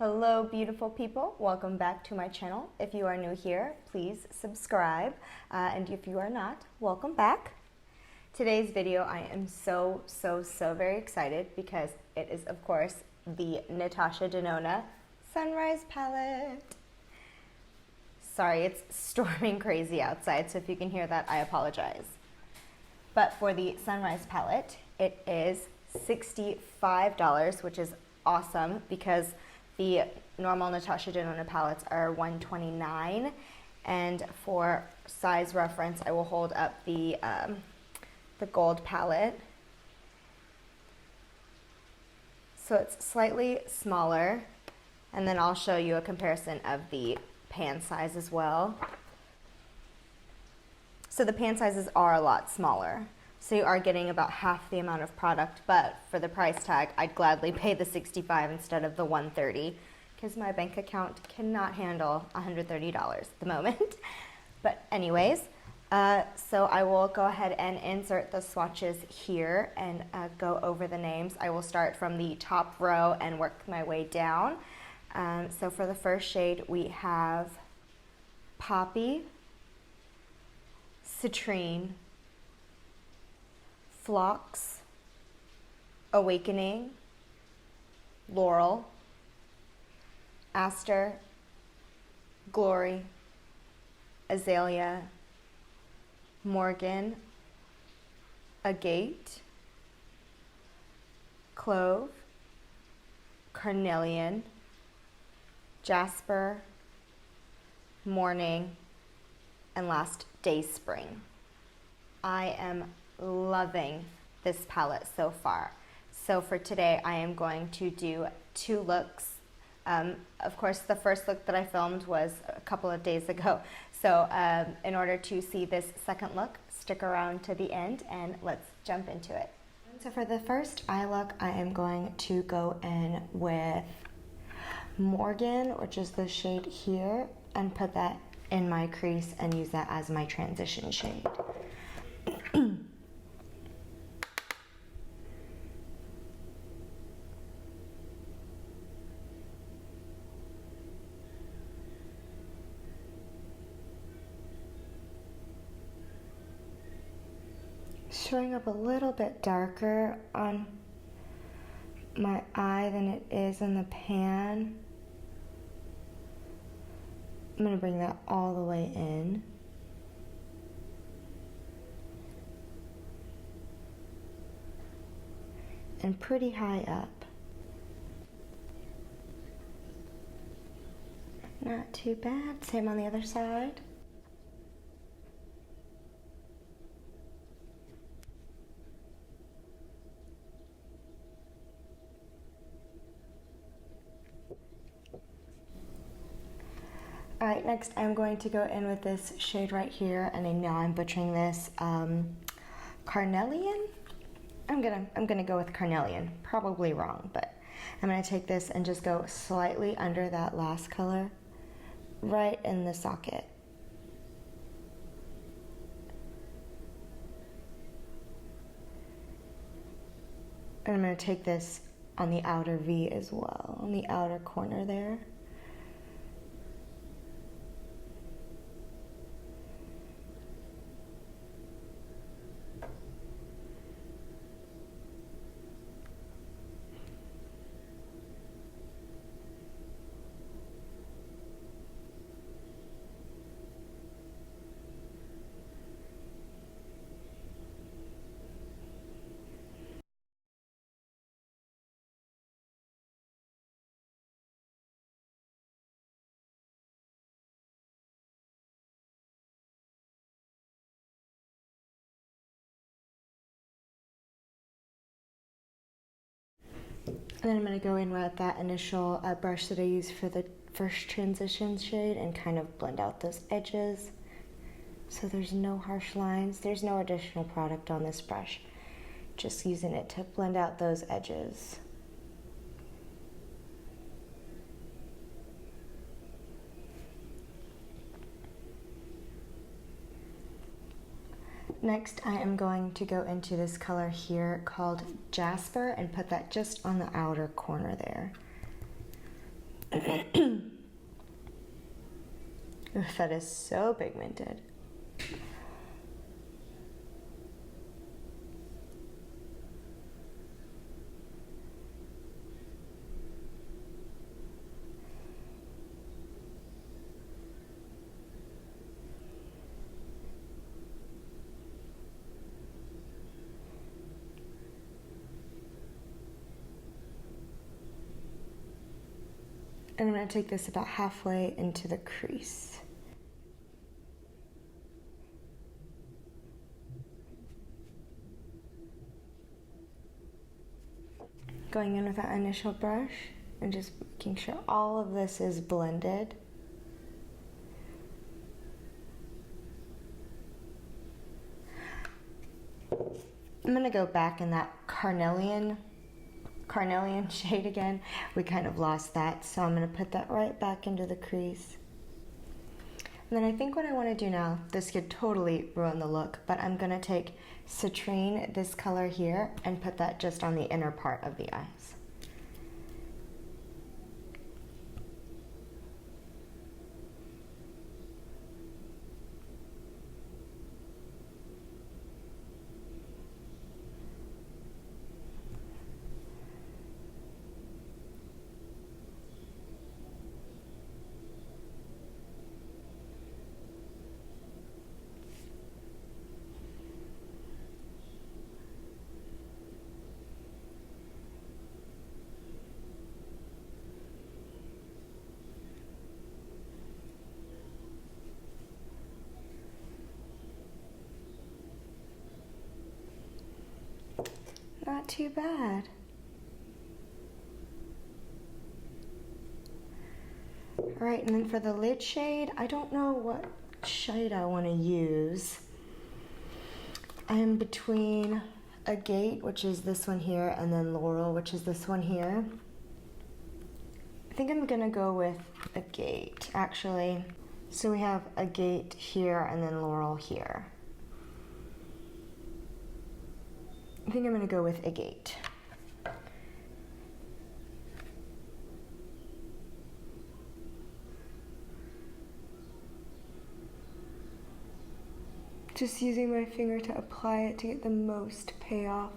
Hello beautiful people, welcome back to my channel. If you are new here, please subscribe, and if you are not, welcome back. Today's video I am so very excited because it is of course the Natasha Denona Sunrise Palette. Sorry, it's storming crazy outside, so if you can hear that, I apologize. But for the Sunrise Palette, it is $65, which is awesome because the normal Natasha Denona palettes are $129, and for size reference, I will hold up the gold palette. So it's slightly smaller, and then I'll show you a comparison of the pan size as well. So the pan sizes are a lot smaller. So you are getting about half the amount of product, but for the price tag, I'd gladly pay the $65 instead of the $130 because my bank account cannot handle $130 at the moment. But anyways, so I will go ahead and insert the swatches here and go over the names. I will start from the top row and work my way down. So for the first shade, we have Poppy, Citrine, Phlox, Awakening, Laurel, Aster, Glory, Azalea, Morgan, Agate, Clove, Carnelian, Jasper, Morning, and last, Dayspring. I am loving this palette so far. So for today, I am going to do two looks. Of course, the first look that I filmed was a couple of days ago. So in order to see this second look, stick around to the end and let's jump into it. So for the first eye look, I am going to go in with Morgan, which is the shade here, and put that in my crease and use that as my transition shade. Showing up a little bit darker on my eye than it is in the pan. I'm going to bring that all the way in. And pretty high up. Not too bad. Same on the other side. Alright, next I'm going to go in with this shade right here, and I know I'm butchering this, Carnelian? I'm gonna go with Carnelian, probably wrong, but I'm gonna take this and just go slightly under that last color, right in the socket. And I'm gonna take this on the outer V as well, on the outer corner there. And then I'm going to go in with that initial brush that I used for the first transition shade and kind of blend out those edges. So there's no harsh lines. There's no additional product on this brush. Just using it to blend out those edges. Next, I am going to go into this color here called Jasper and put that just on the outer corner there. That is so pigmented. And I'm going to take this about halfway into the crease. Going in with that initial brush and just making sure all of this is blended. I'm going to go back in that carnelian shade again. We kind of lost that, so I'm going to put that right back into the crease. And then I think what I want to do now, this could totally ruin the look, but I'm going to take citrine, this color here, and put that just on the inner part of the eyes. Not too bad. All right, and then for the lid shade, I don't know what shade I want to use. I am between Agate, which is this one here, and then Laurel, which is this one here. I think I'm gonna go with Agate, actually. So we have Agate here and then Laurel here. I think I'm gonna go with Agate. Just using my finger to apply it to get the most payoff.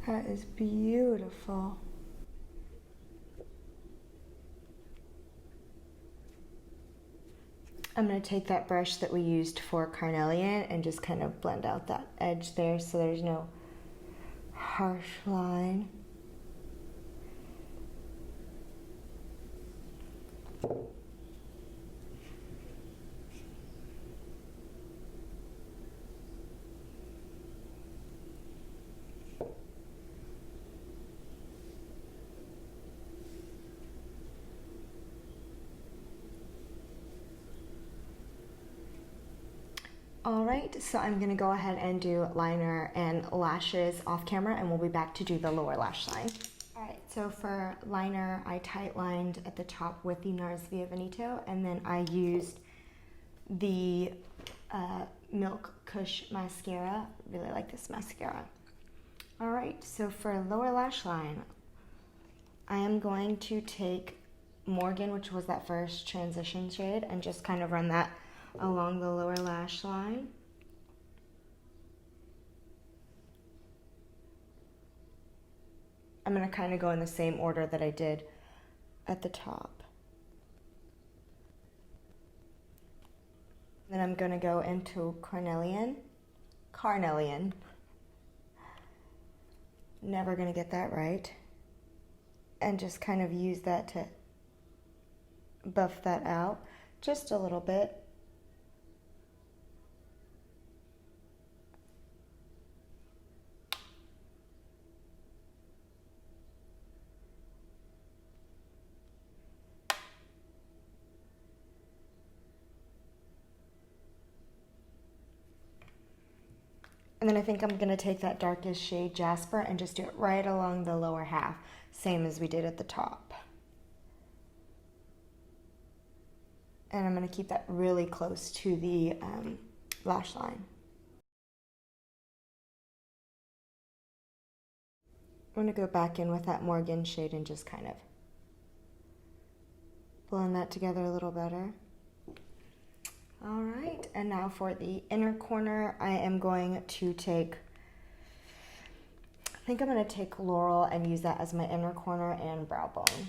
That is beautiful. I'm going to take that brush that we used for carnelian and just kind of blend out that edge there so there's no harsh line. All right, so I'm gonna go ahead and do liner and lashes off camera, and we'll be back to do the lower lash line. All right, so for liner, I tight lined at the top with the NARS Via Veneto, and then I used the Milk Kush mascara. Really like this mascara. All right, so for lower lash line, I am going to take Morgan, which was that first transition shade, and just kind of run that along the lower lash line. I'm going to kind of go in the same order that I did at the top. Then I'm going to go into carnelian. Never going to get that right. And just kind of use that to buff that out just a little bit. And then I think I'm going to take that darkest shade, Jasper, and just do it right along the lower half, same as we did at the top. And I'm going to keep that really close to the lash line. I'm going to go back in with that Morgan shade and just kind of blend that together a little better. All right, and now for the inner corner, I am going to take, I think I'm going to take Laurel and use that as my inner corner and brow bone.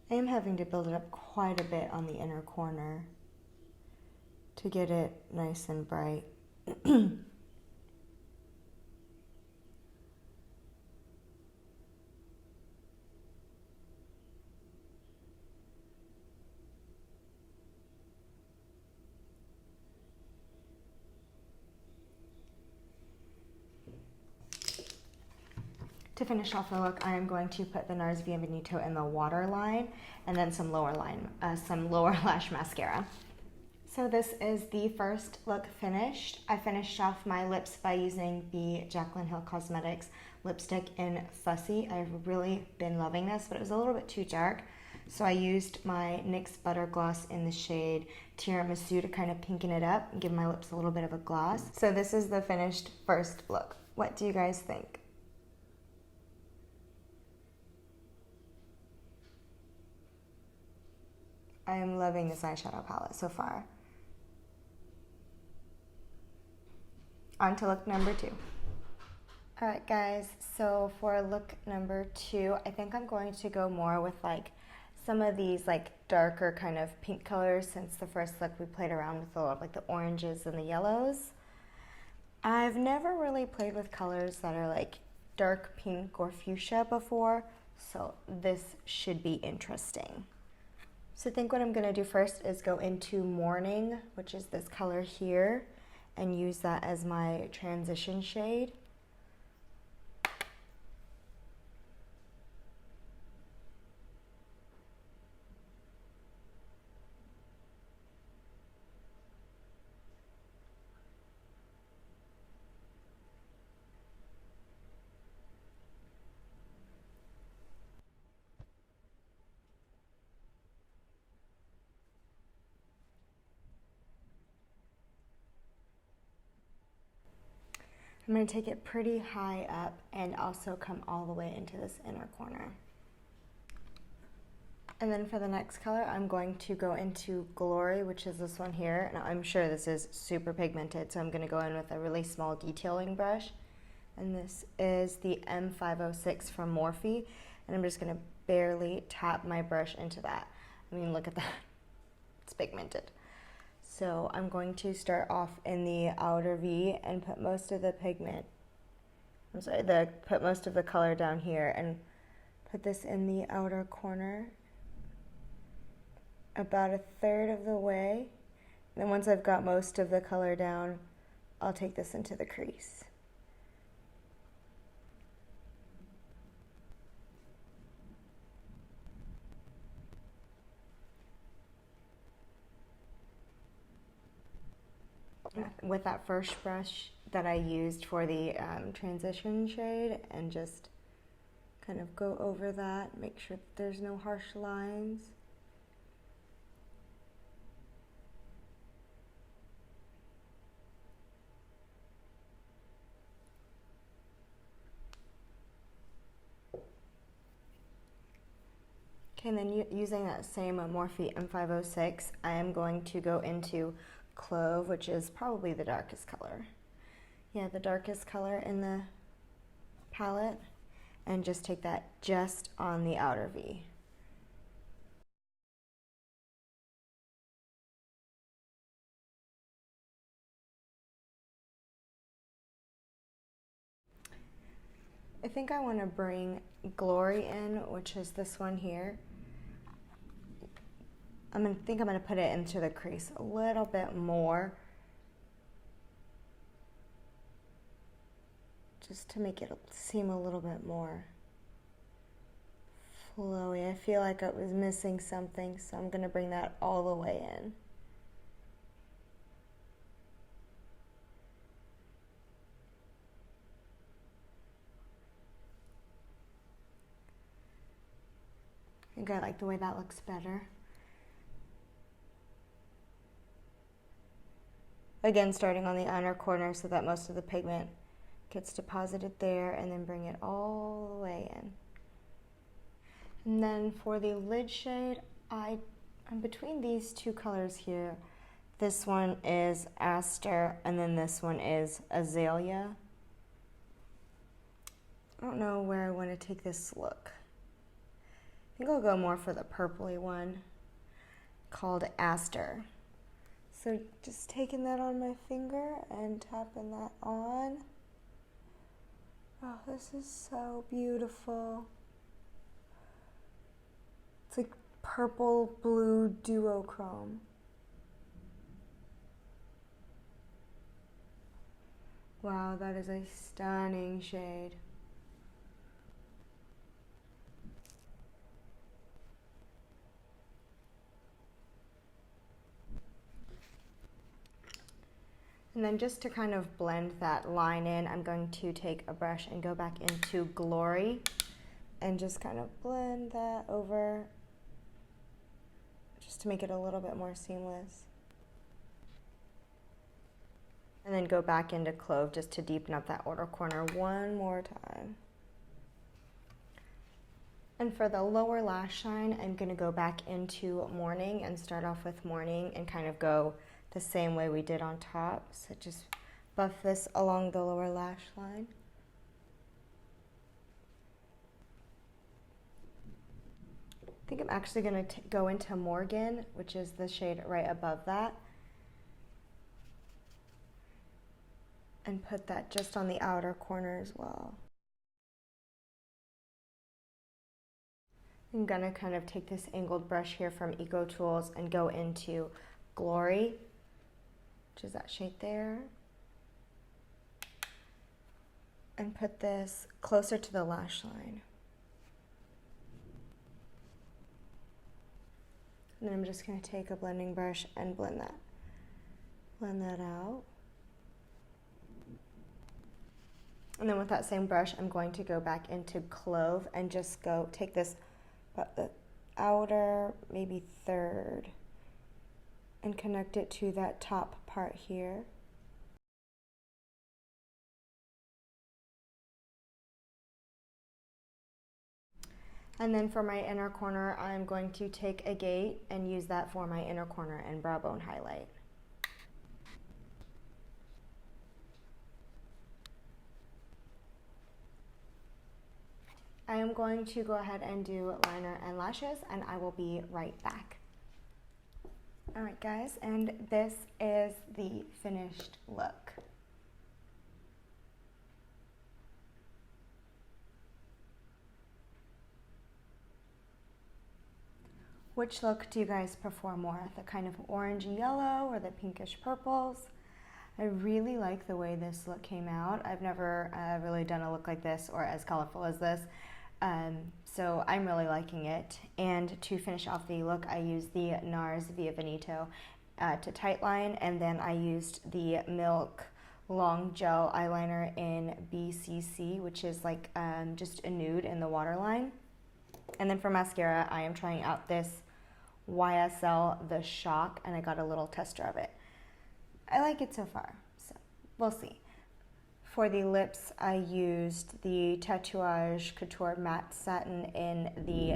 I am having to build it up quite a bit on the inner corner to get it nice and bright. To finish off the look, I am going to put the NARS Bienvenido in the waterline and then some lower lash mascara. So this is the first look finished. I finished off my lips by using the Jaclyn Hill Cosmetics lipstick in Fussy. I've really been loving this, but it was a little bit too dark. So I used my NYX Butter Gloss in the shade Tiramisu to kind of pinken it up and give my lips a little bit of a gloss. So this is the finished first look. What do you guys think? I am loving this eyeshadow palette so far. On to look number 2. All right, guys, so for look number 2, I think I'm going to go more with like some of these like darker kind of pink colors, since the first look we played around with a lot of like the oranges and the yellows. I've never really played with colors that are like dark pink or fuchsia before, so this should be interesting. So I think what I'm going to do first is go into Morning, which is this color here, and use that as my transition shade. I'm going to take it pretty high up and also come all the way into this inner corner. And then for the next color, I'm going to go into Glory, which is this one here. Now I'm sure this is super pigmented, so I'm going to go in with a really small detailing brush. And this is the M506 from Morphe. And I'm just going to barely tap my brush into that. I mean, look at that. It's pigmented. So I'm going to start off in the outer V and put most of the put most of the color down here and put this in the outer corner about a third of the way. And then once I've got most of the color down, I'll take this into the crease. With that first brush that I used for the transition shade, and just kind of go over that, make sure that there's no harsh lines. Okay, and then using that same Morphe M506, I am going to go into Clove, which is probably the darkest color. Yeah, the darkest color in the palette, and just take that just on the outer V. I think I want to bring Glory in, which is this one here. I think I'm going to put it into the crease a little bit more, just to make it seem a little bit more flowy. I feel like I was missing something, so I'm going to bring that all the way in. I think I like the way that looks better. Again, starting on the inner corner so that most of the pigment gets deposited there, and then bring it all the way in. And then for the lid shade, I'm between these two colors here. This one is Aster, and then this one is Azalea. I don't know where I want to take this look. I think I'll go more for the purpley one called Aster. So just taking that on my finger and tapping that on. Oh, this is so beautiful. It's like purple blue duochrome. Wow, that is a stunning shade. And then just to kind of blend that line in, I'm going to take a brush and go back into Glory and just kind of blend that over just to make it a little bit more seamless. And then go back into Clove just to deepen up that outer corner one more time. And for the lower lash line, I'm going to go back into Morning and start off with Morning and kind of go the same way we did on top. So just buff this along the lower lash line. I think I'm actually going to go into Morgan, which is the shade right above that, and put that just on the outer corner as well. I'm going to kind of take this angled brush here from Eco Tools and go into Glory, which is that shade there, and put this closer to the lash line. And then I'm just going to take a blending brush and blend that out. And then with that same brush, I'm going to go back into Clove and just take this, about the outer, maybe third, and connect it to that top part here. And then for my inner corner, I'm going to take Agate and use that for my inner corner and brow bone highlight. I am going to go ahead and do liner and lashes, and I will be right back. Alright guys, and this is the finished look. Which look do you guys prefer more? The kind of orangey yellow or the pinkish purples? I really like the way this look came out. I've never really done a look like this or as colorful as this. So I'm really liking it. And to finish off the look, I used the NARS Via Veneto to tightline, and then I used the Milk Long Gel Eyeliner in BCC, which is like just a nude in the waterline. And then for mascara, I am trying out this YSL The Shock, and I got a little tester of it. I like it so far, so we'll see. For the lips, I used the Tatouage Couture Matte Satin in the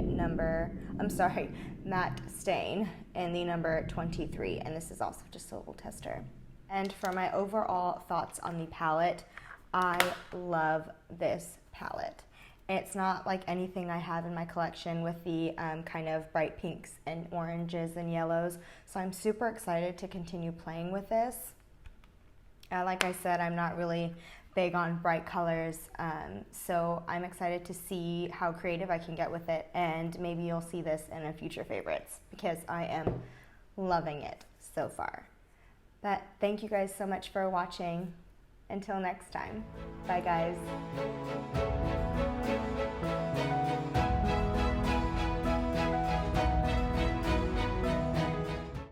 Matte Stain in the number 23, and this is also just a little tester. And for my overall thoughts on the palette, I love this palette. It's not like anything I have in my collection with the kind of bright pinks and oranges and yellows. So I'm super excited to continue playing with this. Like I said, I'm not really big on bright colors, so I'm excited to see how creative I can get with it, and maybe you'll see this in a future favorites because I am loving it so far. But thank you guys so much for watching. Until next time, bye guys.